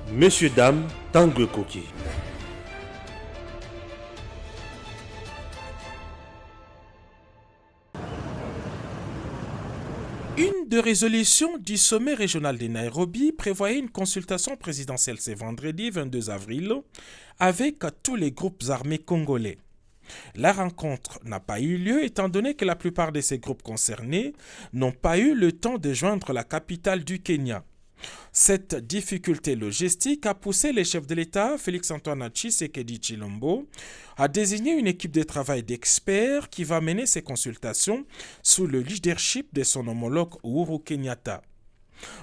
Messieurs, dames, Tangue Koki. Une des résolutions du sommet régional de Nairobi prévoyait une consultation présidentielle ce vendredi 22 avril avec tous les groupes armés congolais. La rencontre n'a pas eu lieu étant donné que la plupart de ces groupes concernés n'ont pas eu le temps de joindre la capitale du Kenya. Cette difficulté logistique a poussé les chefs de l'État, Félix-Antoine Tshisekedi Tshilombo, à désigner une équipe de travail d'experts qui va mener ces consultations sous le leadership de son homologue Uhuru Kenyatta.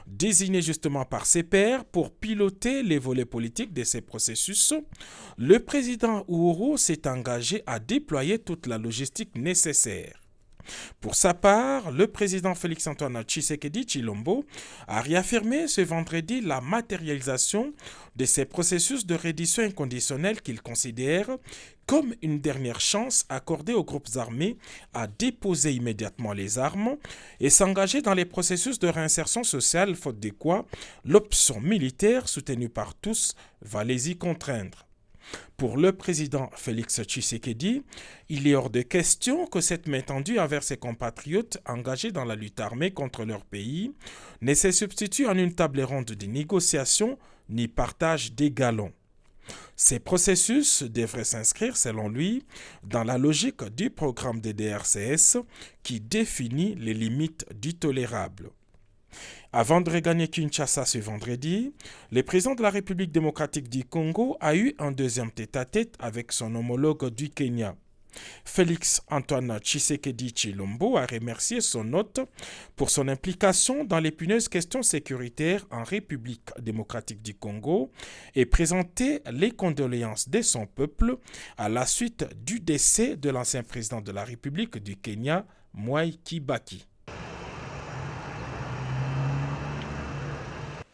Désigné justement par ses pairs pour piloter les volets politiques de ces processus, le président Uhuru s'est engagé à déployer toute la logistique nécessaire. Pour sa part, le président Félix-Antoine Tshisekedi Tshilombo a réaffirmé ce vendredi la matérialisation de ces processus de reddition inconditionnelle qu'il considère comme une dernière chance accordée aux groupes armés à déposer immédiatement les armes et s'engager dans les processus de réinsertion sociale, faute de quoi l'option militaire soutenue par tous va les y contraindre. Pour le président Félix Tshisekedi, il est hors de question que cette main tendue envers ses compatriotes engagés dans la lutte armée contre leur pays ne se substitue en une table ronde de négociation ni partage des galons. Ces processus devraient s'inscrire, selon lui, dans la logique du programme des DRCS qui définit les limites du tolérable. Avant de regagner Kinshasa ce vendredi, le président de la République démocratique du Congo a eu un deuxième tête-à-tête avec son homologue du Kenya. Félix-Antoine Tshisekedi Tshilombo a remercié son hôte pour son implication dans l'épineuse question sécuritaire en République démocratique du Congo et présenté les condoléances de son peuple à la suite du décès de l'ancien président de la République du Kenya, Mwai Kibaki.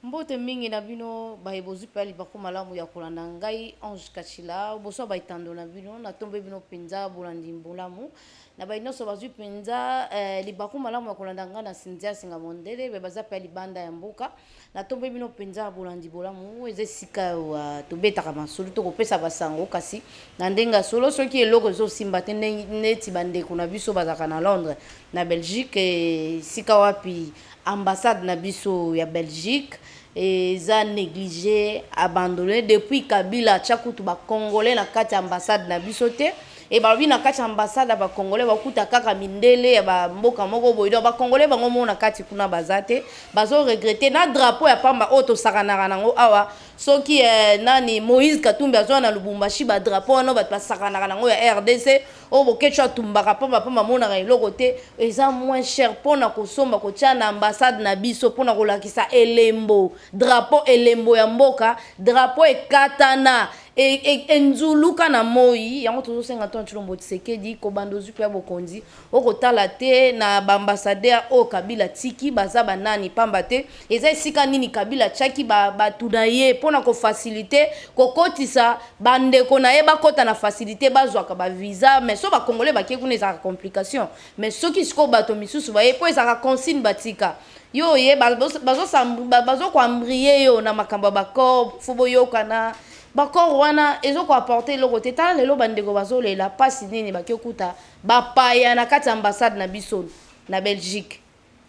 Mbote mingi na bino bayibozi pali bakumalamu ya kolanda ngai Ange Kachila boso baitando na bino na tombe bino penza bolandi mbulamu na bainoso bazwi penza libakumalamu ya kolanda ngai na Sinzia Singa Mondele be baza pali banda ya mboka na tombe bino penza bolandi mbulamu ezesika wa tobetaka masolo to kopesa basango kasi na ndenga solo soki eloko zo simba te neti bande kuna biso bazaka na Londres na Belgique sika wapi ambassade na biso ya Belgique et ça négligé abandonné depuis Kabila tchakutu ba congolais na kati ambassade na bisote et ba na kati ambassade ba congolais ba kuta kaka mindele ya ba mboka moko boido ba congolais bango mona kati kuna bazate bazo regretter na drapeau ya pamba auto sakanaka nango awa soki nani Moïse Katumbi azwa na Lubumbashi ba drapeau no ba sakanaka nango ya RDC o bokecho tumbaka pamba mona ka eloko te eza moins cher pona kosomba kotia na ambassade na biso pona kolakisa elembo drapeau elembo ya mboka drapeau ekatana enzuluka na moi yango tozo senga ton Tshilombo Tshisekedi ko bandozu pe bokonzi okotala te na ambassadeur o Kabila tiki baza banani pamba te eza esika nini Kabila tchaki batuna ye pona ko faciliter ko kotisa bandeko na ye bakota na faciliter bazwaka ba visa mais so ba congolais ba kekuna za complication mais soki siko bato misusu ba ye po eza consigne batika yo ye bazo ko ambrier yo na makamba bako fubo yo kana bakor wana ezo ko apporter le côté ta lelo bandeko bazole la passe nini bakekuta bapaya na kati ambassade na biso na Belgique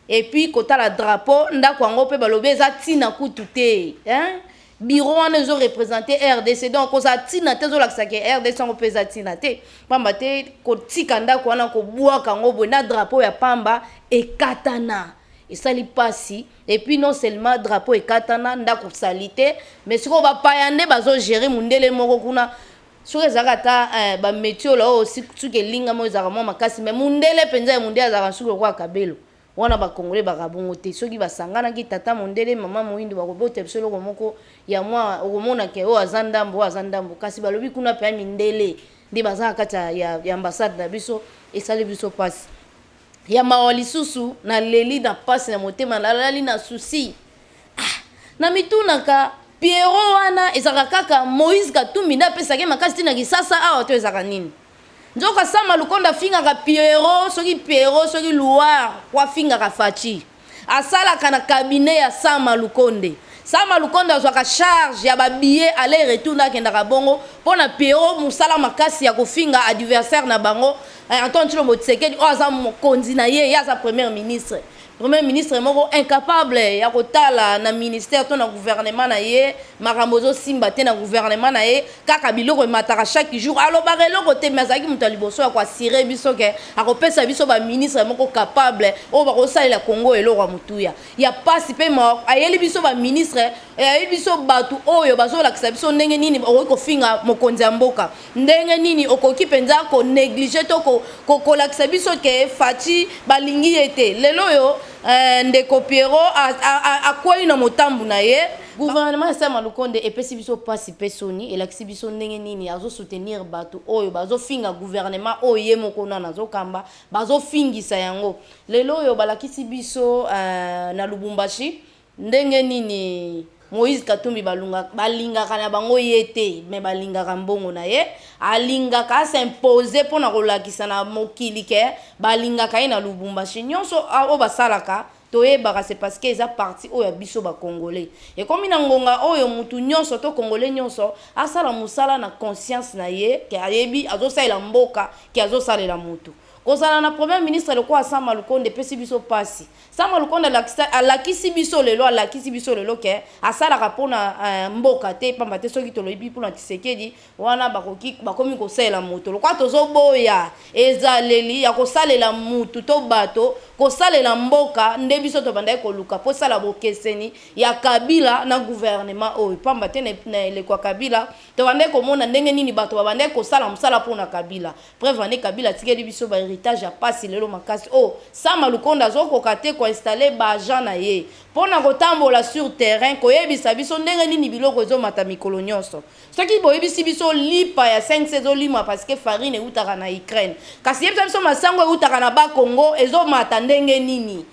et puis kota la drapeau ndako ngo pe balobe za tina kutu te bureau wana ezo représenter RDC donc ko za tina te zo lakisa ke RDC ngo pe za tina te pamba te ko tika ndako wana ko bwaka ngo bo na drapeau ya pamba e katana et ça li passi et puis non seulement drapeau et katana ndako salite mais siko ba payande bazo gérer mundele moko kuna sur ezakata ba métier là aussi tuke linga mo ezaka mo makasi mais mundele penza mundele azaka suko kwa kabelo wana ba congolais ba kabongo te soki basangana ki tata mundele mama moyindo ba kobote solo moko ya mwa okomona ke o azandambo kasi balobi kuna pe mindele ndi bazaka kata ya ambassade na biso et ça le biso passe ya mawali susu na leli na passe na motema na lali na souci na mitunaka Pierrot wana ezaka kaka Moïse Katumbi na pesaka makasi tina kisasa awa to ezaka nini nzoka sama lukonda finga ka Pierrot soki Loire kwa finga ka Fachi asala kana cabinet ya Sama Lukonde Sama Lukonde azwaka charge ya ba billet aller retour na kendaka bongo pona Pierrot musala makasi ya kofinga adversaire na bango Antoine Tshilombo Tshisekedi aza mokonzi na ye ya za premier ministre. Premier ministre moko incapable ya kotala na ministère to na gouvernement na ye makambozo simba te na gouvernement na ye kaka biloko mataka chaque jour alobaka eloko te mais azalaki moto ya liboso ya koasire biso ke akopesa biso ba ministre moko capable oyo bakosalela Congo eloko ya motuya ya pasi mpe ayeli biso ba ministre ayeli biso bato oyo bazolakisa biso ndenge nini okoki kofinga mokonzi ya mboka ndenge nini okoki mpenza konéglige to kolakisa biso ke Faci balingi ye te lelo oyo ndeko Pierrot akwei na motambu na ye gouvernement ya Sama Lukonde epesi biso pasi pe soni elakisi biso ndenge nini azo soutenir bato oyo bazofinga gouvernement oyo ye moko na azokamba bazofingisa yango lelo oyo balakisi biso na Lubumbashi ndenge nini Moïse Katumbi balingaka na bango yete me balingaka mbongo na ye alingaka s'imposer pona kolakisa na mokili ke balingaka ye na Lubumbashi nyonso o basalaka toyebaka c'est parce que eza parti oyo ya biso ba congolais et comme na ngonga oyo mutu nyonso to congolais nyonso asala musala na conscience na ye ke ayebi azosalela mboka ke azosalela mutu kozala na premier ministre le kwa Sama Lukonde pesi biso pasi Sama Lukonde alakisi biso lelo ke asalaka pona mboka te pamba te soki tolobi pona Tshisekedi wana bakomi kosalela mutu lokwa tozoboya ezaleli ya kosalela mutu to bato kosalela mboka nde biso to bandai koluka po sala bokeseni ya Kabila na gouvernement oyo pamba te na elekwa Kabila to bandai komona ndenge nini bato babandai kosala musala pona Kabila preuve ane Kabila tikeli biso ba héritage ya pasi lelo makasi Sama Lukonde azokoka te ko installer ba agent na ye pona kotambola sur terrain koyebisa biso ndenge nini biloko ezomata mikolo nyonso soki boyebisi biso lipa ya 5 saison lima parce que farine eutaka na Ukraine kasi yebisa biso masango eutaka na ba Congo ezomata ndenge nini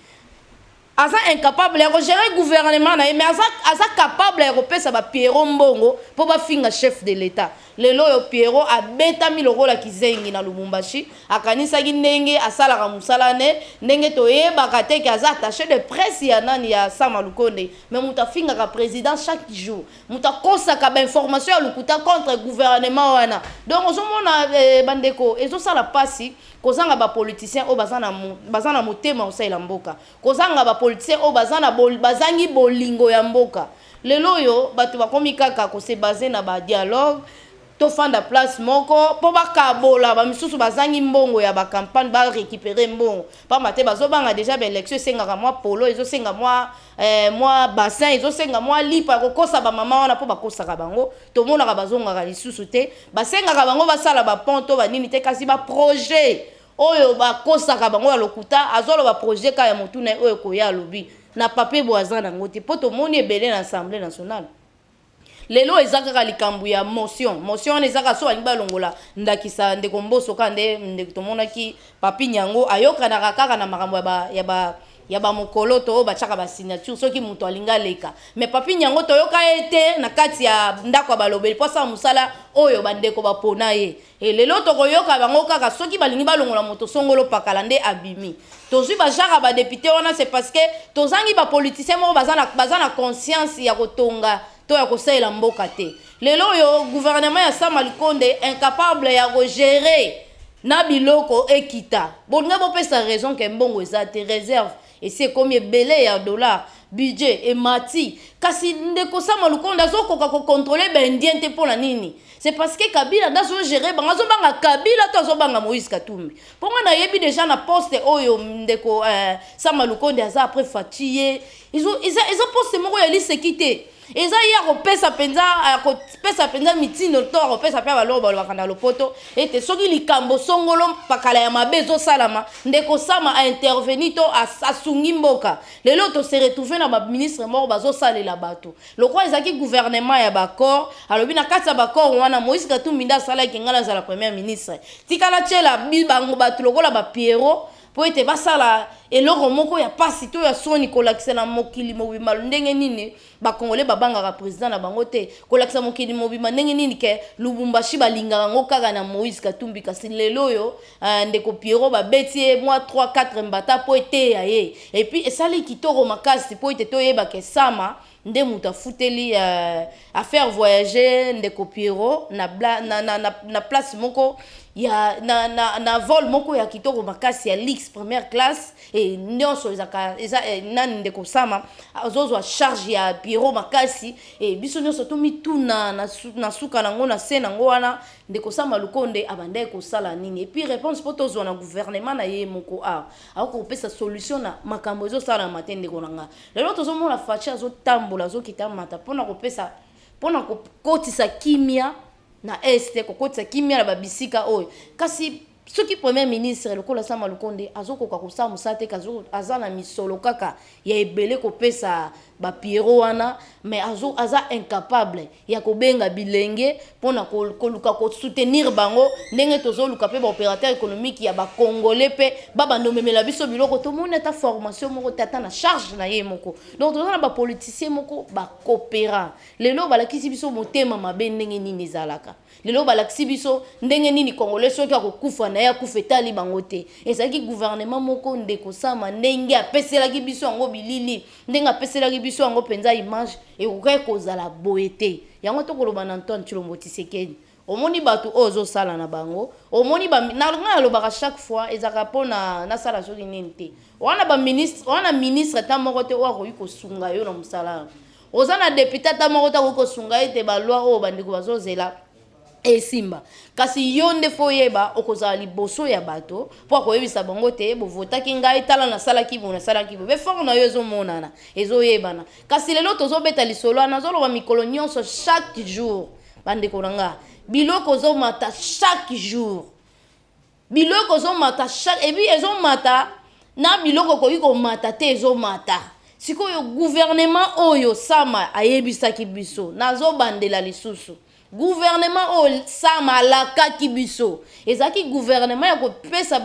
aza incapable ya gérer gouvernement na ye mais aza capable ya kopesa ba Pierrot mbongo po bafinga chef de l'état lelo yo Pierrot abetami lokola kizengi na Lubumbashi akanisaki ndenge asalaka musala ne ndenge toyebaka te ke aza attaché de presse ya nani ya Sama Lukonde mais muta fingaka président chaque jour muta kosaka ba information ya lukuta contre gouvernement wana donc ozomona bandeko ezosala pasi kozanga ba politicien o bazana motema osaila mboka kozanga ba politicien o bazangi bolingo ya mboka lelo yo bato bakomi kaka ko se baser na ba dialogue to fanda place moko po bakabola ba misusu bazangi mbongo ya ba campagne ba récupérer mbongo pa mate bazobanga déjà ba élection sengaka moi polo ezosenga moi bassin ezosenga moi lipa kokosa ba mama wana po bakosaka bango to monaka bazongaka lisusu te basengaka bango basala ba ponto ba nini te kasi ba projet oyo bakosaka bango ya lokuta azolo ba projet ka ya motuna oyo koya lobi na papier boazana ngote po to moni ebele na Assemblée nationale lelo ezaka likambu ya motion ezaka so alingi balongola ndakisa ndeko Mboso kande ndeko tomonaki Papi Nyango ayokanaka kaka na makambo ya ba mokolo to bachaka ba signature soki muto alinga leka mais Papi Nyango toyoka ete na kati ya ndako balobeli posa musala oyo bandeko bapona ye et lelo tokoyoka bango kaka soki balingi balongola moto songolo pakala nde abimi tozwi bajaka ba député wana c'est parce que tozangi ba politicien mo bazana conscience ya kotonga to ya kosalela mboka te lelo yo gouvernement ya Sama Lukonde incapable ya gérer na biloko ekita bolinga bopesa raison ke mbongo eza te réserve et c'est combien belé ya dollar budget et mati kasi ndeko Sama Lukonde azokoka ko contrôler ba indien te pona nini c'est parce que Kabila ndazo gérer bango banga Kabila to banga Moïse Katumbi ponga na yebi déjà na poste oyo ndeko Sama Lukonde aza après fatigué ils ont poste moko ya lisekité eza ya kopesa penza mitino to kopesa pe baloba balobaka lopoto ete soki likambo songolo pakala ya mabezo salama ndeko Sama a intervenir to asungi mboka lelo to se retrouver na ba ministre moko bazosalela bato lokwa ezaki gouvernement ya bakor alobi na kati ya bakor wana Moïse Katumbi nda sala kengala za la premier ministre tikala chela bibango bato lokola ba Pierrot po ete basala eloko moko ya pasi to ya soni kolakisa na mokili mobima ndenge nini bakongole babangaka président na bango te kolakisa mokili mobima ndenge nini ke Lubumbashi balingaka ngo kaka na Moïse Katumbi kasi lelo oyo ndeko Pierrot babeti ye mwa 3-4 mbata po ete ya ye et puis esali kitoko makasi po ete toyeba ke sama nde muta futeli à faire voyager ndeko Pierrot na place moko ya na vol moko ya kitoko makasi ya Lix première classe et nyonso eza nani ndeko sama azozwa charge ya Pierrot makasi et biso nyonso tomituna na suka nango na se nango wana ndeko sama Lukonde abanda ekosala nini et puis réponse po tozwa na gouvernement na ye moko akopesa solution na makambo ezosala na matende ndeko nanga lelo tozomona fachi azotambola azokita mata mpona kopesa mpona kokotisa kimia na este kokotisa kimia na babisika oyo kasi soki premier ministre lokola Sama Lukonde azokoka kosala mosala te aza na misolo kaka ya ebele kopesa ba Pierrot wana mais aza incapable ya kobenga bilenge mpona koluka soutenir bango ndenge tozoluka pe ba opérateur économique ya ba congolais pe babandomemela biso biloko tomona ta formation moko tata na charge na ye moko donc tozana ba politicien moko ba coopérant lelo balakisi biso motema mabe ndenge nini ezalaka lelo balakisi biso ndenge nini congolais soki akokufa na ya kufa etali bango te ezalaki gouvernement moko ndeko Sama ndenge apeselaki biso yango bilili ndenge apeselaki biso yango penza image ekokai kozala boye te yango tokoloba na Antoine Tshilombo Tshisekedi omoni bato oyo ozosala na bango omoni nalonga alobaka chaque fois ezaka mpona nasala soki nini te wana ministre ta moko te oyo akoki kosunga yo na mosala oza na député ta moko te akoki kosunga ete baloi oyo bandeko bazozela esimba kasi yo nde fo yeba okozala liboso ya bato po akoyebisa bango te bovotaki ngai tala nasalaki bo nasalaki bo befort na yo ezomonana ezoyebana kasi lelo tozobeta lisolo wana azoloba mikolo nyonso chaque jour bandeko na nga biloko ozomata chaque jour biloko ozomata ebi ezomata na biloko koki komata te ezomata sikoyo gouvernement oyo Sama ayebisaki biso nazobandela lisusu gouvernement oyo Sama alakaki biso ezaki gouvernement ya kopesa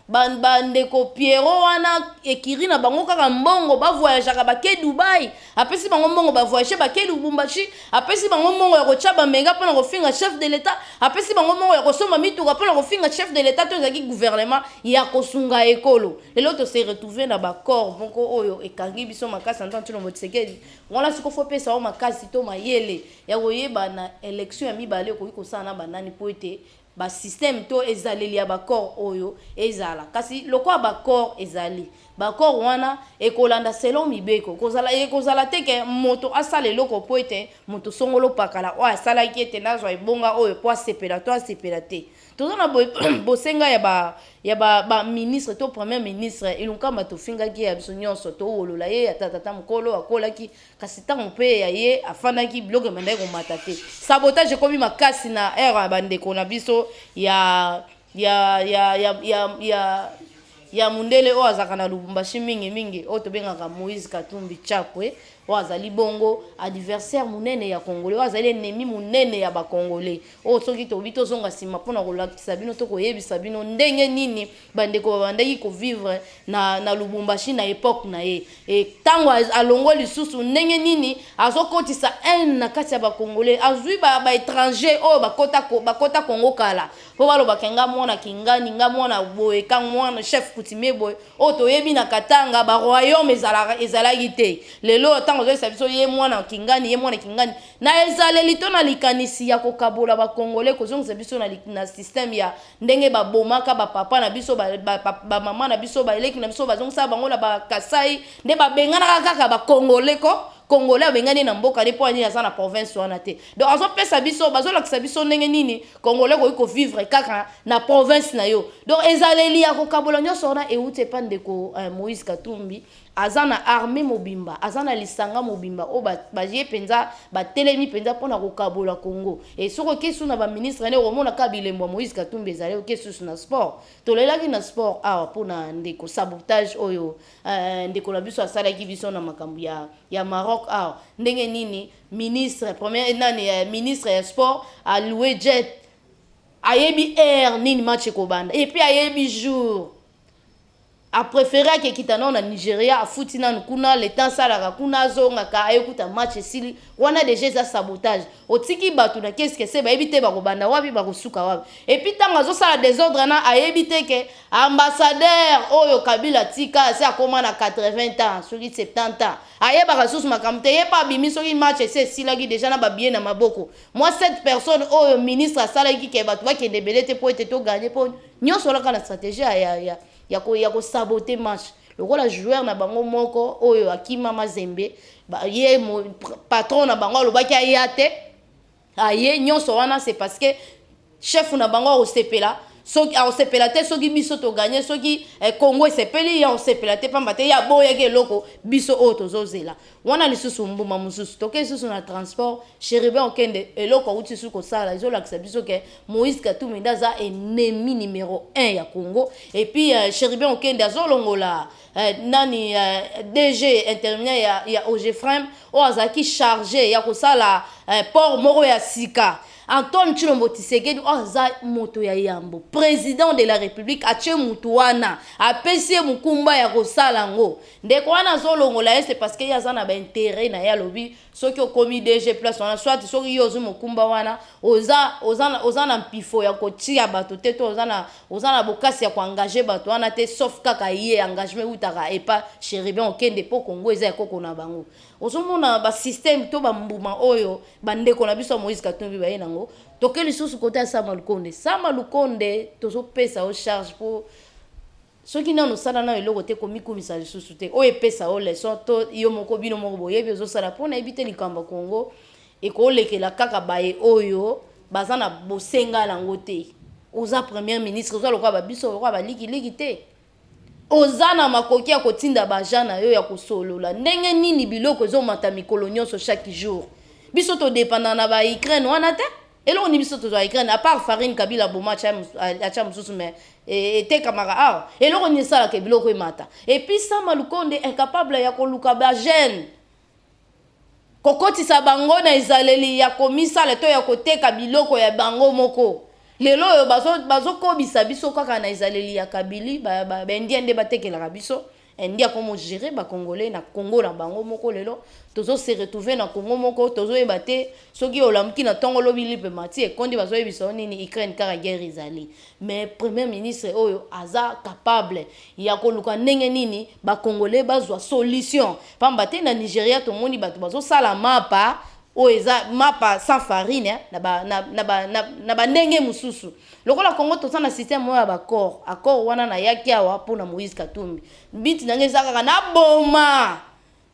bandeko Pierrot wana ekiri na bango kaka mbongo bavoyageaka bake Dubai apesi bango mbongo bavoyage bake Lubumbashi apesi bango mbongo ya kotia bamega mpona kofinga chef de l'état apesi bango mbongo ya kosomba mituka mpona kofinga chef de l'état to ezalaki gouvernement ya kosunga ekolo lelo tose retrouve na bacor moko oyo ekangi biso makasi Antoine Tshilombo Tshisekedi wana siko fo pesa o makasi to mayele ya koyeba na élection ya mibale okoki kosala na banani po ete ba système to ezaleli ya bakor oyo ezala kasi lokwa bakor ezali bakor wana ekolanda selon mibeko kozala teke moto asala eloko po ete moto songolo pakala o asalaki ete nazwa ebonga oyo po asepela to asepela te tozana bosenga ya ba ministre to premier ministre ilunkamba tofingaki ya biso nyonso to wolola ye tata mokolo akolaki kasi ntango mpe ya ye afandaki biloko emandaki komata te sabotage ekomi makasi na ere ya bandeko na biso ya mundele oyo azalaka na Lubumbashi mingi oyo tobengaka Moïse Katumbi Chapwe oyo azali bongo adversaire munene ya Congolais oyo azali ennemi munene ya bakongolais oyo soki tobi tozonga nsima mpona kolakisa bino to koyebisa bino ndenge nini bandeko babandaki kovivre na Lubumbashi na époque na ye ntango alongo lisusu ndenge nini azokotisa haine na kati ya bakongolais azwi baétranger oyo bakota Congo kala po balobaka nga mwana kingani nga mwana boye ka mwana chef coutumier boye oyo toyebi na Katanga baroyaume ezalaki te lelo ntango ozoyisa biso ye mwana kingani na ezaleli to na likanisi ya kokabola bakongolais kozongisa biso na système ya ndenge babomaka bapapa na biso bamama na biso baeleki na biso bazongisa bango na bakasai nde babenganaka kaka bakongolais Congolais abengani na mboka ne po ani aza na province wana te donc azopesa biso bazolakisa biso ndenge nini Congolais ko vivre kaka na province na yo donc ezaleli ya kokabola nyonso wana euti epa ndeko Moïse Katumbi aza na armée mobimba aza na lisanga mobimba o baje penza batelemi penza mpona kokabola Congo et soko kesu na ba ministre ne omona ka bilembo Moïse Katumbi ezali kesu na sport tolelaki na sport awa mpona ndeko sabotage oyo ndeko na biso asalaki biso na makambo ya Maroc awa ndenge nini ministre ministre ya sport a loué jet ayebi air nini match kobanda et puis ayebi jour a préféré que kitana na Nigeria a futina nkuna le temps sala kuna zonga ka ayekuta match sili wana déjà za sabotage otiki batu na qu'est-ce que c'est ba ebité ba ko banda wapi ba ko suka wapi et puis tanga zo sala désordre na ayebité que ambassadeur oyo Kabila tika c'est akoma na 80 ans sur 70 ans ayeba ka susu makamte ye pa bimi sur match c'est sila ki déjà na ba bien na maboko moi cette personne oyo ministre sala ki ke batu ba ke debelete pour être to gagner pour nyoso la kana stratégie ya ko saboter match lokola joueur na bango moko oyo akima mazembe ye patron na bango lobaki ayate aye nyonso wana c'est parce que chef na bango au sepela soki au sepela te soki biso to gagner soki Congo sepeli ya au sepela te pamba te ya boya ke loko biso o tozozela wana lisusu mbuma mususu toke lisusu na transport chéribe okende eloko uti su ko sala izolakisa biso ke Moïse Katumbi ndaza ennemi numéro 1 ya Congo et puis chéribe okende azolongola nani DG intermédiaire ya OGFREM o azaki chargé ya ko sala port moko ya sika Antoine Tshilombo Tshisekedi oza moto ya yambo président de la République atie mutu wana apesi mukumba ya kosala ngo ndeko wana zolongola c'est parce que yaza na ba intérêt na ya lobi soki okomi DG place wana soit soki yozu mukumba wana oza na mpifo ya kotia bato te to oza na bokasi ya koengager bato wana te sauf kaka ye engagement utaka epa chéribe okende po Congo eza ekoko na bango ozomona ba système to ba mbuma oyo bandeko na biso Moïse Katumbi ba yenango toke lisusu côté Sama Lukonde tozo pesa au charge pour ceux qui n'ont sala na eloko te komi kumisa lisusu te o epesa o leçon to yo moko bino moko boyebi ozo sala pona ebite likamba Congo e ko lekela kaka baye oyo bazana bosenga lango te oza premier ministre oza lokwa ba biso lokwa ba liki te ozana makoki ya kotinda bajana yo ya kosolola ndenge nini biloko ezomata mikolo nyonso chaque jour biso to dépendant na ba Ukraine wana te elo ni biso to za Ukraine à part farine Kabila boma cha mususu mais te kamara elo ni sala ke biloko emata et puis Sama Lukonde incapable ya koluka ba jeune kokoti sa bango na izaleli ya komisa le to ya koteka biloko ya bango moko lelo yo bazo kobisa biso kaka na izaleli ya Kabili ba ndiende batekela biso ndia komo gérer ba congolais na Congo na bango moko lelo tozo se retrouver na Congo moko tozo ebate soki olamki na tongo lobi lipe mati e kondi bazo ebisa nini Ukraine kara guerre izali mais premier ministre oyo aza capable ya koluka ndenge nini ba congolais bazwa solution pamba te na Nigeria to moni bato bazo sala mapa oeza mapa sans farine na ba ndenge mususu lokola Congo to sana système ya ba accord wana na yaki awa pona Moïse Katumbi biti nangeza kaka na boma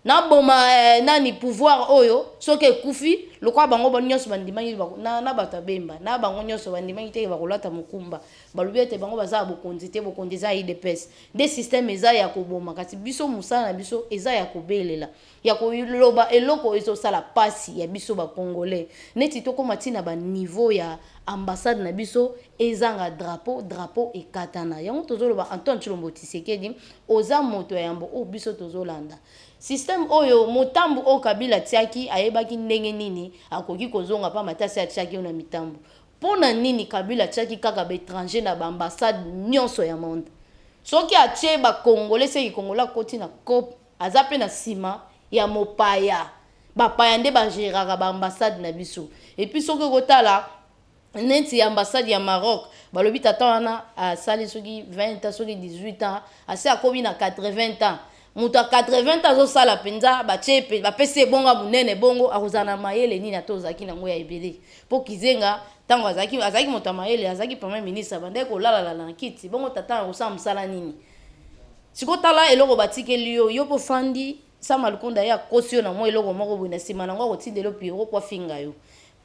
nani pouvoir oyo soki ekufi lokwa bango nyonso bandimangi na bato bemba na bango nyonso bandimangi te bakolata mukumba balobi ete bango baza bokonzi te bokonzi za IDPS des systèmes eza ya koboma kasi biso musala na biso eza ya kobelela ya koloba eloko ezosala pasi ya biso ba congolais neti tokoma tina ba niveau ya ambassade na biso ezanga drapeau ekatana yango tozoloba Antoine Tshilombo Tshisekedi oza moto ya yambo o biso tozolanda système oyo motambu o Kabila tiaki ayebaki ndenge nini akoki kozonga pa matasi ya tiaki na mitambu pona nini Kabila tiaki kaka ba étranger na ba ambassade nyonso ya monde soki atie ba congolais seki kongola koti na COP azape na sima ya mopaya bapaya nde bagéraka ba ambassade na biso et puis soki kotala neti ambassade ya Maroc balobi tata wana asali soki 20 ans soki 18 ans ase akobi na 80 ans muta 80 ans sala penza bachepe bapese bonga munene bongo akozana mayele nini atozaki nango ya ebele po kizenga tango azaki muta mayele azaki premier ministre bande ko lala na kiti bongo tata akosa musala nini sikotala eloko batikeli yo po fandi Sama Lukonde ya kosio na mo eloko moko buna sima nango kotindelo piro kwa finga yo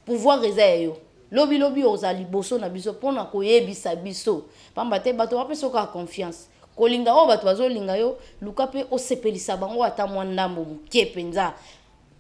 pouvoir eza yo lobi ozali boso na biso pona koyebisa biso pamba te bato bapeso ka confiance kolinga o bato bazolinga yo luka pe osepelisa bango ata mwa ndambo mukie penza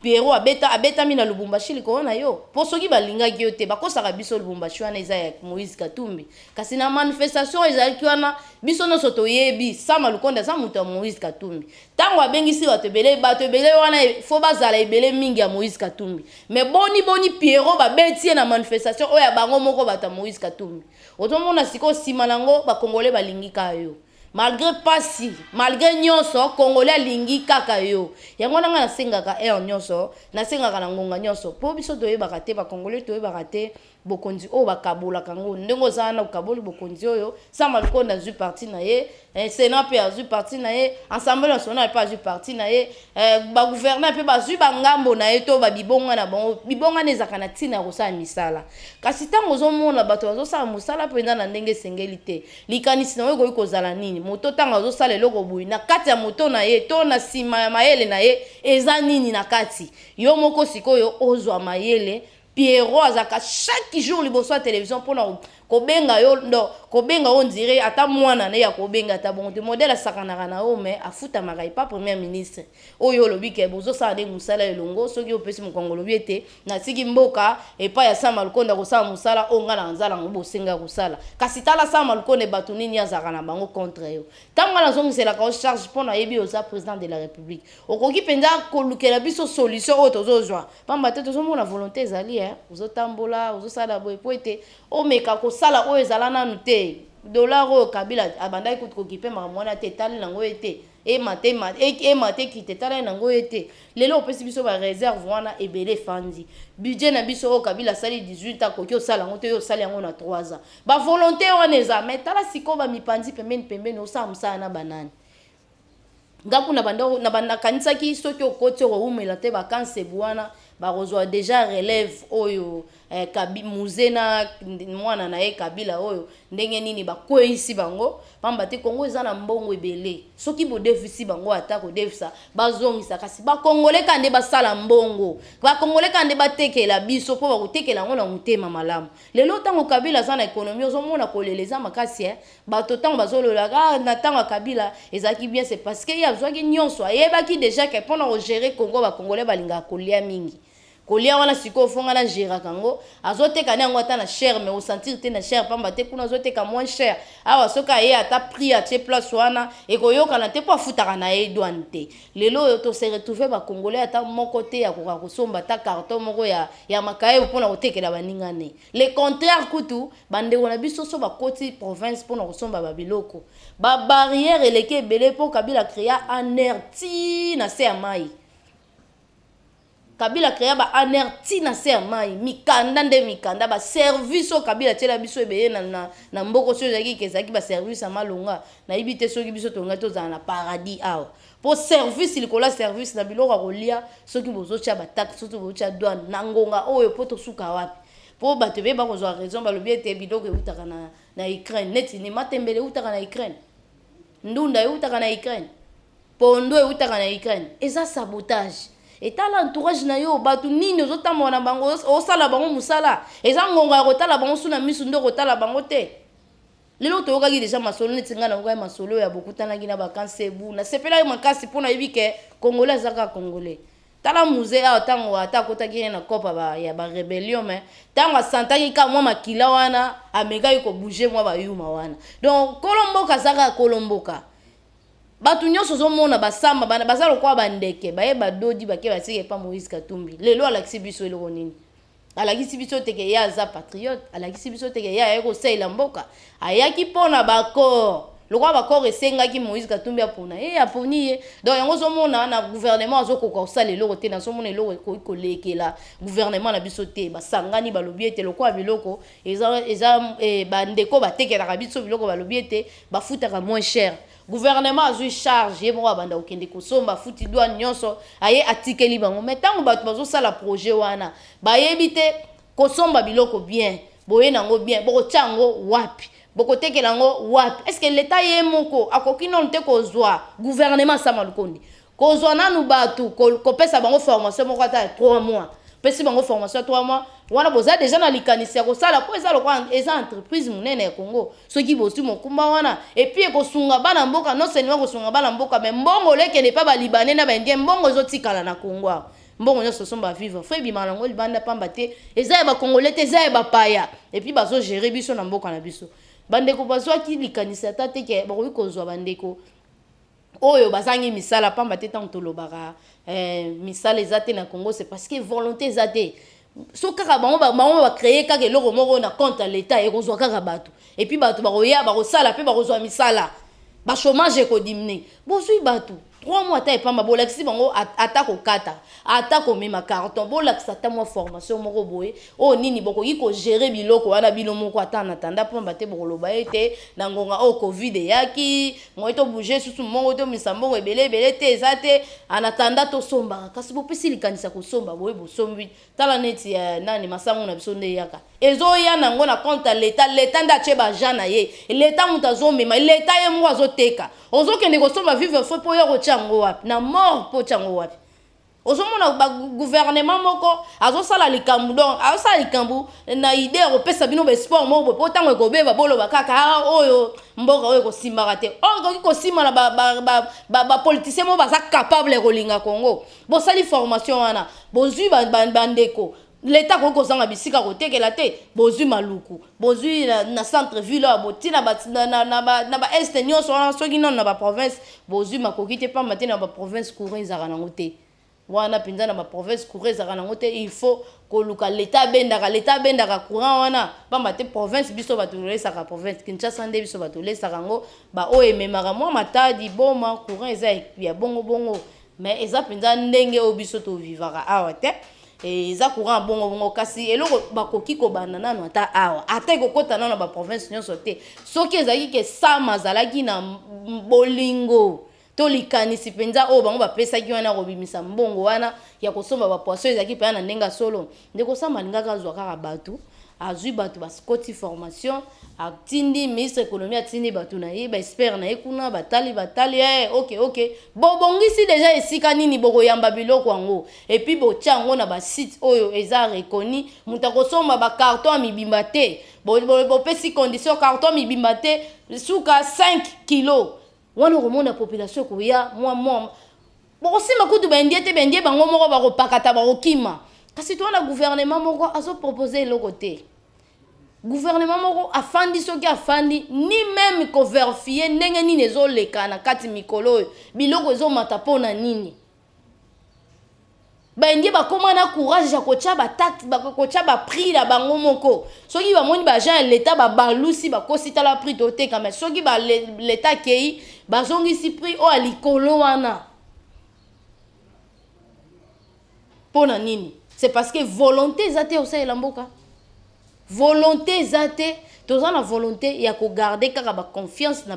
Piero abeta mina Lubumbashi liko na yo posoki balingaki yo te bakosaka biso Lubumbashi wana eza ya Moïse Katumbi kasi na manifestation ezalaki wana biso no soto yebi Sama Lukonde za muto Moïse Katumbi tango abengisi bato ebele wana fo bazala ebele mingi ya Moïse Katumbi mais boni Piero babeti na manifestation oya bango moko bata Moïse Katumbi otomona siko sima nango ba congolais balingika yo malgré pasi malgré nyonso congolais alingi kaka yo yango nanga nasengaka nyonso nasengaka na ngonga nyonso po biso toyebaka te bacongolais toyebaka te bokonzi oyo bakabolaka ngo ndenge ozala na okaboli bokonzi oyo Sama Lukonde azwi parti na ye Sénat mpe azwi parti na ye Assemblée nationale mpe azwi parti na ye bagouverneur mpe bazwi bangambo na ye to babibonga na bango bibonga na ezaka na ntina ya kosala misala kasi ntango ozomona bato bazosala mosala mpenza na ndenge esengeli te likanisi na yo ekoki kozala nini moto ntango azosala eloko boye na kati ya moto na ye to na nsima ya mayele na ye eza nini na kati yo moko sikoyo ozwa mayele Pierrot azaka chaque jour liboso ya télévision pour kobenga yo ndo kobenga on dirait ata mwana na ya kobenga ata bon de modèle sakanaka na o mais afuta makai pas premier ministre oyo lobi ke bozo sa de musala elongo soki opesi mokongo lobi ete na siki mboka e pa ya Sama Lukonde ko sa musala onga na nzala ngo bosenga kusala kasi tala Sama Lukonde batu nini azaka na bango contre yo tanga na zongi c'est la charge pour na yebi oza président de la république okoki penza ko lukela biso solution o tozozwa pamba te tozomona volonté ezali ozotambola ozosala boye po ete o meka ko sala oyo ezala nanu te dollar oyo Kabila abandaki kokipe makamwana te tali nango ete emate kite tala nango ete lelo opesi biso ba réserve wana ebele fandi budget na biso oyo Kabila sali 18 ans koki osala ngo te yo sali yango na 3 ans ba volonté wana eza mais tala siko ba mipanzi pembeni osala musala na banani ngaku na bando na banda kanisaki soki okoti oumela te bakanse bwana barozwa déjà relève oyo muzena mwana na ye Kabila oyo ndenge nini bakweyisi bango pamba te Kongo eza na mbongo ebele soki bodefisi bango ata kodefisa bazongisa kasi bakongole kande basala mbongo bakongole kande batekela biso po bakotekela ngo na mutema malamu lelo tango Kabila za na ekonomi ozomona koleleza makasi bato tango bazolola na tango Kabila ezaki bien c'est parce que ya zwaki nyonso ayebaki déjà que pona ko gérer Kongo bakongole balinga kolia mingi kolia wana siko fonga na géraka kango azoteka nango ata na cher mais au sentir te na cher pamba te kuna azoteka moins cher awa soka ye ata prix a tie place wana ekoyoka na te po afutaka na ye douane te lelo to se retrouver ba congolais ata moko te ya koka kosomba ta carton moko ya makaye pona kotekela baningane le contraire kutu bandeko na biso so bakoti province pona kosomba babiloko ba barrière eleke ebele po Kabila créa anerti na se ya mai Kabila créa ba anerti na se mai mikanda nde mikanda ba service o Kabila tela biso ebeye na mboko so zaki kezaki ba service amalonga na ibite soki biso tonga tozana na paradis awa po service likola service na biloko kolia soki bozocha ba taxe soki bozocha douane na ngonga oyo poto suka wapi po bato be ba kozwa raison ba lobi ete biloko eutaka na Ukraine neti ni matembele eutaka na Ukraine ndunda eutaka na Ukraine pondo eutaka na Ukraine eza sabotage etala entourage na yo batu nini ozotambola na bango osala bango musala eza ngonga ya kotala bango suna misu ndo kotala bango te lelo toyokaki deja masolo neti nga na ngoka masolo ya bokutanaki na bakanse ebu na sepelaki makasi mpo nayebi ke congolais azaka congolais tala musée awa ntango ata akotaki ye na kopa ya barébellion mais ntango asantaki ka mwa makila wana amekaki kobouge mwa bayuma wana donc kolomboka azaka kolomboka batu nyonso zomona basamba baza lokwa bandeke baye badodi bake basike pa Moïse Katumbi lelo alakisi biso eloko nini alakisi biso teke ya za patriote alakisi biso teke ya yeko seila mboka ayaki pona bakor lokwa bakor esengaki Moïse Katumbi apona aponi ye donc yango zomona na gouvernement azokoka osala eloko te na zomona eloko ekoki kolekela gouvernement na biso te basangani balobi ete lokwa biloko eza bandeko batekelaka biso biloko balobi ete bafutaka moins cher gouvernement azui charge ye moko abanda okende kosomba futi douane nyonso aye atikeli bango mais ntango bato bazosala projet wana bayebi te kosomba biloko bien boye nango bien bokotia yango wapi bokotekela yango wapi est ce que l'état ye moko akoki nonu te kozwa gouvernement Sama Lukonde kozwa nanu bato kopesa bango formation moko ata 3 mois pesi bango formation 3 mois wana boza déjà na likanisi ya kosala po eza lokwa eza entreprise munene ya Congo soki bosi mokumba wana et puis ekosunga bana mboka non seulement kosunga bana mboka mais mbongo leke ne pa ba libanais na bandien mbongo ezotikala na Congo mbongo nyonso somba vivre fo ebima nango libanda pamba te eza ya bakongolais te eza ya bapaya et puis bazo gérer biso na mboka na biso bandeko bazwaki likanisi ata te ke bakoki kozwa bandeko oyo bazangi misala pamba te tango tolobaka misala eza te na Congo c'est parce que volonté eza te so kaka bango ba créer kaka eloko moko na compte à l'état ekozwa kaka bato et puis bato bakoya bakosala pe bakozwa misala ba chômage ko diminuer bozui batu 3 mois ta epamba bolakisi bango ata kokata ata komema carton bolakisa ta mwa formation moko boye o nini bokoki kogere biloko wana bino moko ata na tanda pamba te bokoloba ete na ngonga o covid eyaki ngoyi tobouge susu mongo tomisa mbongo ebele ebele te eza te anatanda tosombaka kasi bopesi likanisa kosomba boye bosombi tala neti ya nani masango na biso nde eyaka ezoya nango na compte ya leta nde atie baja na ye leta moto azomema leta ye moko azoteka ozokende kosomba vivre fo mpo ya kotia yango wapi na mort mpo tia yango wapi ozomona bagouvernement moko azosala likambo donc azosala likambo na ide ya kopesa bino baesport moko boye mpo ntango ekobeba boloba kaka oyo mboka oyo ekosimbaka te oyo ekoki kosima na bapoliticien moko baza capable ya kolinga Congo bosali formation wana bozwi bandeko leta koki kozanga bisika kotekela te bozwi maluku bozwi na centre ville oyo boti na baeste nyonso wana soki nano na baprovince bozwi makoki te pamba te na baprovince courant ezalaka nango te wana mpenza na baprovince courant ezalaka nango te il faut koluka leta abendaka courant wana pamba te province biso bato tolesaka province Kinshasa nde biso bato tolesaka yango baoyo ememaka mwa matadi boma courant eza ya bongo mais eza mpenza ndenge oyo biso tovivaka awa te eza courant bongo kasi eloko bakoki kobanda nano ata awa ata ekokota nano ba province nyonso te soki ezalaki ke sama azalaki na bolingo to likanisi mpenza oyo bango bapesaki wana kobimisa mbongo wana ya kosomba bapoisson ezalaki mpenza na ndenge solo ndeko sama alingaka azwa kaka bato azwi bato basikoti formation atindi ministre économie atindi bato na ye baexpert na ye kuna batali ok bobongisi deja esika nini bokoyamba biloko yango epuis botia yango na basite oyo eza reconi moto akosomba bacarton ya mibimba te bopesi condition carton mibimba te suka 5 kilo wana okomona population ekoya mwa bokosima kutu bendie te bendie bango moko bakopakata bakokima kasi towana gouvernement moko azopropose eloko te gouvernement moko afandi soki afandi ni même koverifie ndenge nini ezoleka na kati mikolo oyo biloko ezomata mpona nini baindie bakoma na courage ya kotia bataxe bakotia baprix na bango moko soki bamoni baagent ya leta babalusi bakosi tala prix toteka mais soki leta akei bazongisi prix oyo ya likolo wana mpona nini c'est parce que volonté eza te osalela mboka volonté eza te toza na volonté ya kogarde kaka baconfiance na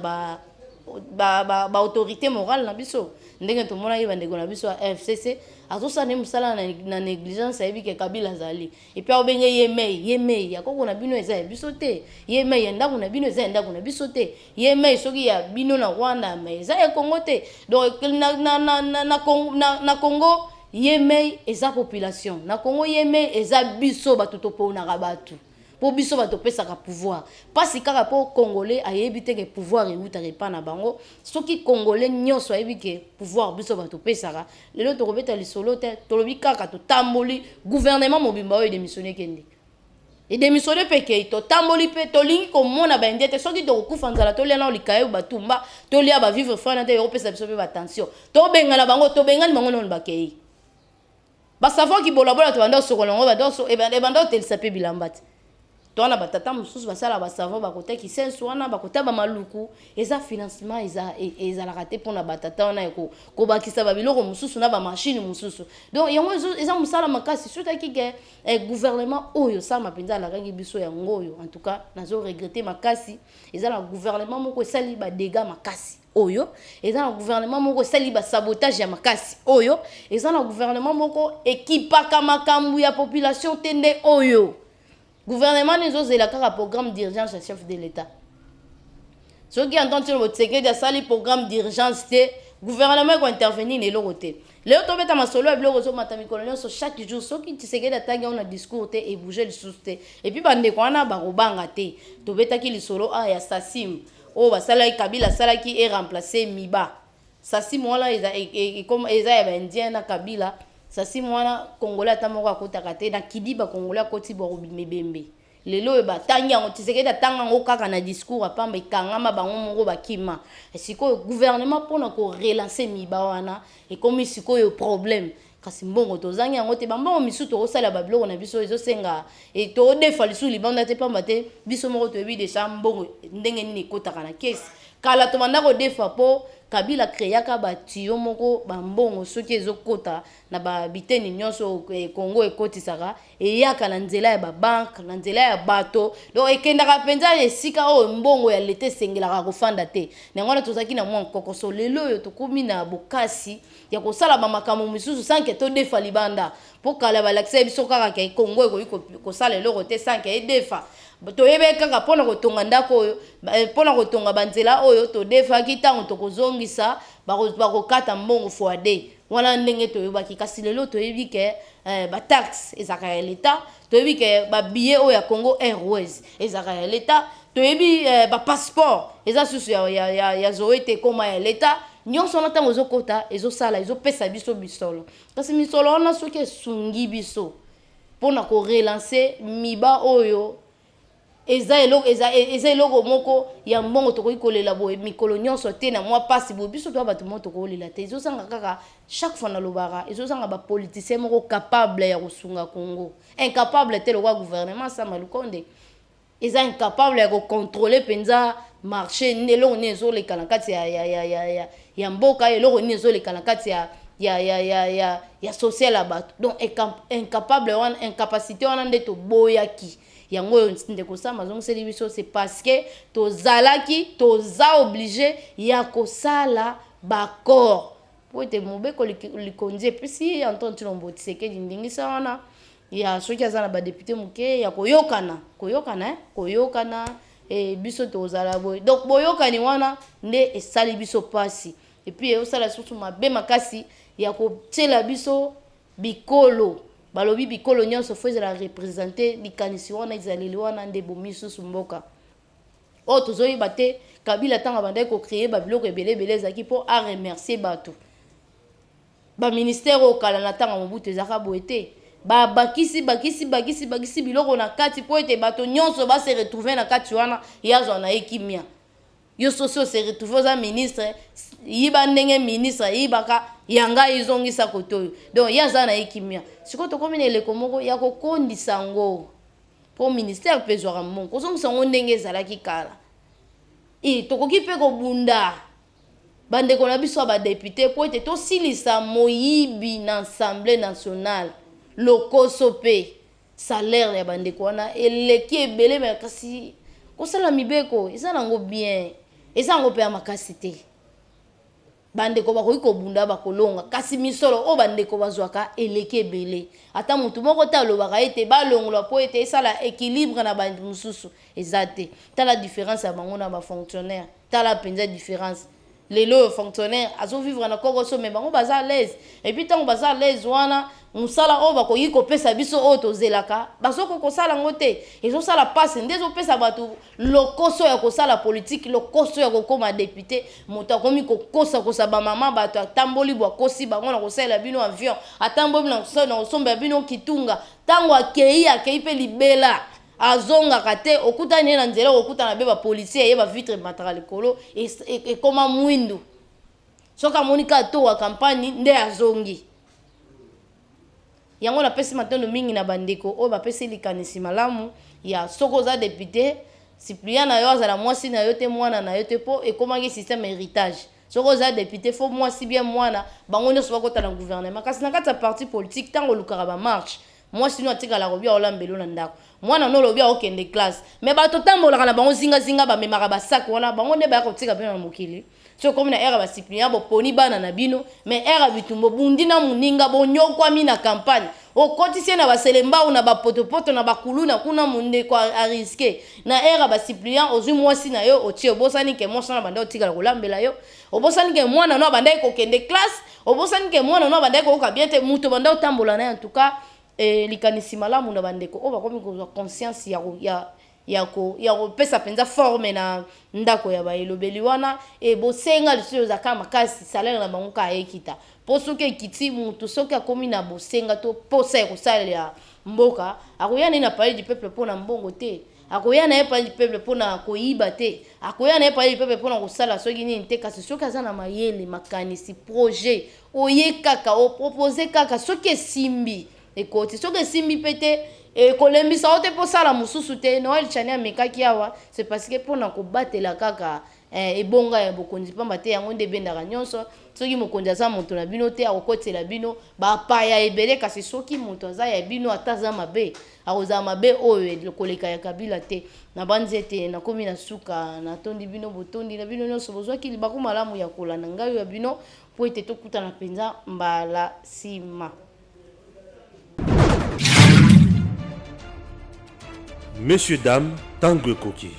baautorité morale na biso ndenge tomonaki bandeko na biso ya FCC azosala nde mosala na négligence ayebi ke Kabila azali epuis abenge ye yakoko na bino eza ya biso te ye mei ya ndako na bino eza ya ndako na biso te ye mei soki ya bino na Rwanda mais eza ya Congo te donc na Congo ye mei eza population na Congo ye mei eza biso bato toponaka bato po biso bato pesaka pouvoir pasi kaka po congolais ayebi te ke pouvoir eutaka epa na bango soki congolais nyonso ayebi ke pouvoir biso bato pesaka lelo tokobeta lisolo te tolobi kaka totamboli gouvernement mobimba oyo edémissionné kende edémissionné mpe kei totamboli mpe tolingi komona baindie te soki tokokufa nzala tolia na olikaye batumba tolia bavivre fana te ekopesa biso mpe batension tobengana bango tobengani bango nano bakei basavon kibolabola tobanda osokola yango ebanda otelisa mpe bilamba te tona batata mosusu basala basavon bakotaki sensu wana bakota bamaluku eza financement ezalaka te mpona batata wana kobakisa babiloko mosusu na bamashine mosusu donc yango eza mosala makasi sotaki ke gouvernement oyo sama mpenza alakangi biso yango oyo en tout cas nazo regrette makasi eza na gouvernement moko esali badega makasi oyo eza na gouvernement moko esali basabotage ya makasi oyo eza na gouvernement moko ekipaka makambo ya population te nde oyo gouvernement nezozela kaka programme d'urgence ya chef de l'état soki entend sur votre secret de sali programme d'urgence te gouvernement ko intervenir ne eloko te leo tobeta masolo ya biloko zomata mikolo nyonso chaque jour soki Tshisekedi atangi on a discours te et bouger lisusu te et puis bandeko wana bakobanga te tobetaki lisolo ya Sasim oyo basalaki Kabila asalaki e remplacer Miba Sasim wana eza ya baindien na Kabila Sasim wana congolais ata moko akotaka te na kidiba congolais akoti borobimebembe lelo oyo batangi yango Tshisekedi atanga yango kaka na discours apamba ekangama bango moko bakima sikoyo gouvernement mpona korelancer Miba wana ekomi sikoyo problème kasi mbongo tozangi yango te bambongo misusu tokosala babiloko na biso ezosenga todefa lisusu libanda te pamba te biso moko toyebi deja mbongo ndenge nini ekotaka na kesi kala to banda ko defa po Kabila créaka ba tiyo moko ba mbongo soki ezokota na ba biteni nyonso Congo ekotisaka eyaka na nzela ya ba banque na nzela ya bato donc ekendaka penza esika o mbongo ya lete sengelaka kofanda te nangona tozaki na mwa kokoso lelo yo tokomi na bokasi ya kosala ba makambo misusu sanke to defa libanda po kala balakisa biso kaka ke Congo ekoki kosala eloko te sanke edefa toyebe kaka pona kotonga ndako oyo pona kotonga banzela oyo todefaki ntango tokozongisa bakokata mbongo foade wana ndenge toyebaki kasi lelo toyebi ke bataxe ezalaka ya leta toyebi ke babillet oyo ya Congo Airways ezalaka ya leta toyebi bapasseport eza susu ya zoe te koma ya leta nyonso wana ntango ezokota ezosala ezopesa biso bisolo kasi misolo wana soki esungi biso mpona korelance miba oyo eza eloko moko ya mbongo tokoki kolela boye mikolo nyonso te na mwa pasi boye biso toya bato moko tokolela te ezosanga kaka chaque fois nalobaka ezosanga bapoliticien moko capable ya kosunga Congo incapable te lokwa gouvernement Sama Lukonde eza incapable ya kocontrole mpenza marché eloko nini ezoleka na kati ya mboka eloko nini ezoleka na kati ya social ya bato donc incapable wana incapacité wana nde toboyaki yango ndeko Sama zongiseli biso c'est parce que tozalaki toza obligé ya kosala baccord po ete mobeko likonzi epesi Antoine Tshilombo Tshisekedi ndingisa wana ya soki aza na badepute moke ya koyokana biso tozala boye donc boyokani wana nde esali biso pasi epuis eosala susu mabe makasi ya kotiela biso bikolo balobi bikolo nyonso fo ezala représenter likanisi wana ezaleli wana nde bomi susu mboka oyo tozoyeba te Kabila ntango bandaki kocreye babiloko ebele ezalaki mpo a remercier bato baministère oyo kala na ntango Mobutu ezalaka boye te bakisi biloko na kati mpo ete bato nyonso base retrouve na kati wana yazwa na ekimia yo soso se retrouve oza ministre yiba ndenge ministre yibaka yanga izongisa kotoyo donc yaza na ekimia siko tokomi na eleko moko ya kokondisa ngo po ministère mpe ezwaka mbongo kozongisa ngo ndenge ezalaki kala tokoki mpe kobunda bandeko na biso ya badepute po ete tosilisa moyibi na assemblée nationale lokoso mpe salaire ya bandeko wana eleki ebele me kasi kosala mibeko eza nango bien eza nango mpe ya makasi te bandeko bakoki kobunda bakolonga kasi misolo o bandeko bazwaka eleki ebele ata mutu moko te alobaka ete balongolwa mpo ete esala équilibre na bantu mosusu eza te tala différence ya bango na bafonctionnaire tala mpenza différence lelo fonctionnaire azovivre na kokoso me bango baza à l'aise epuis ntango baza à l'aise wana musala oyo bakoki kopesa biso oyo tozelaka bazoko kosala ngo te ezosala pasi nde ezopesa bato lokoso ya kosala politique lokoso ya kokoma député moto akomi kokosa bamama bato atamboli bwakosi bango na kosalela bino avion atamboli na kosomba bino kitunga ntango akei mpe libela azongaka te okutani ye na nzela okutana be bapolisier ye bavitre mataka likolo ekoma mwindu soki amonika atowa kampagne nde azongi yango napesi matondo mingi na bandeko oyo bapesi likanisi malamu ya soko oza député Cyprien na yo azala mwasi na yo te mwana na yo te po ekomaki système héritage soko oza député fo mwasi bien mwana bango nyonso bakota na gouvernement kasi na kati ya parti politique ntango olukaka bamarche mwasi no atikala kobi aolambelo na ndako mwana no lobi aokende classe me bato tambolaka na bango zingazinga bamemaka basaki wana bango nde bayaka kotika bino na mokili so komi na ere basiplia boponi bana na bino me ere bitumbo bundi na muninga bonyokwami na campagne okotisie na baselembao na bapotopoto na bakuluna kuna mundeko ariske na ere basiplia ozwi mwasi na yo otie obosani ke mwasi na banda otikala kolambela yo obosani ke mwana no banda kokende classe obosani ke mwana no banda kokoka bien te muto banda otambola na en tout cas likanisi malamu na bandeko o bakomi kozwa conscience ya kopesa mpenza forme na ndako ya baelobeli wana bosenga lisusu ezaka makasi salaire na bango ka ekita po soki ekiti mutu soki akomi na bosenga to posa ya kosalela mboka akoya na palais du peuple mpona mbongo te akoya na palais du peuple mpona koyiba te akoya na palais du peuple mpona kosala soki nini te kasi soki aza na mayele makanisi projet oye kaka opropose kaka soki esimbi ekoti soki esimbi mpe te kolembisa o te mpo sala mosusu te Noël Chani amekaki awa c'est parce que mpona kobatela kaka ebonga ya bokonzi pamba te yango nde ebendaka nyonso soki mokonzi aza moto na bino te akokotela bino bapaya ebele kasi soki moto aza ya bino ata aza mabe akozala mabe oyo koleka ya kabila te na banzete nakomi na suka natondi bino botondi na bino nyonso bozwaki libaku malamu ya kolanda ngai ya bino po ete tokutana mpenza mbala nsima. Messieurs, dames, tango ekoki.